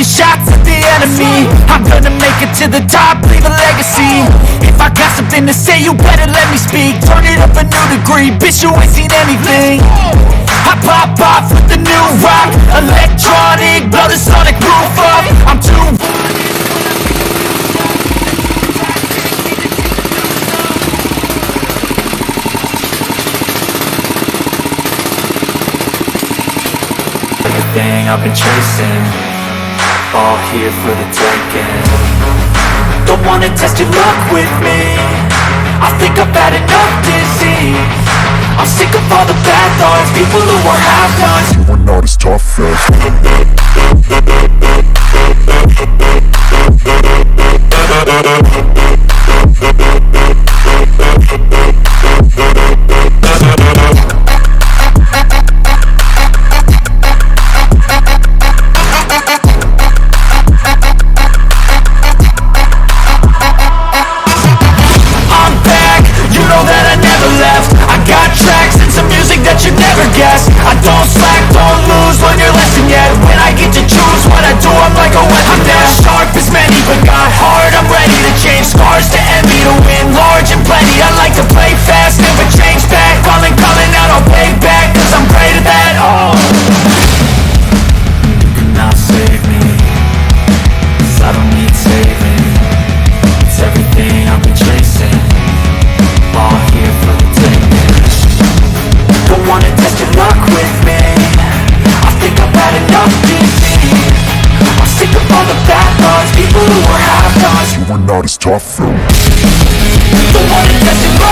taking shots at the enemy. I'm gonna make it to the top, leave a legacy. If I got something to say, you better let me speak. Turn it up a new degree, bitch, you ain't seen anything. I pop off with the new rock, electronic, blow the sonic roof up. I'm too everything I've been chasing, all here for the taking. Don't wanna test your luck with me, I think I've had enough disease. I'm sick of all the bad thoughts, people who are half-nots. You are not as tough as that you never guess. I don't slack, don't lose, learn your lesson yet. When I get to choose what I do, I'm like a weapon. I'm not sharp as many, but got heart. I'm ready to change scars to envy, to win large and plenty. I like to play fast, never change back. Calling out, I'll pay back, cause I'm great at that. Oh, you cannot save me, cause I don't need saving. It's everything I've been chasing, all here for the taking. Don't wanna test your luck with me, I think I've had enough disease. I'm sick of all the bad thoughts, people who are half-nots. you are not as tough though. Don't wanna test your luck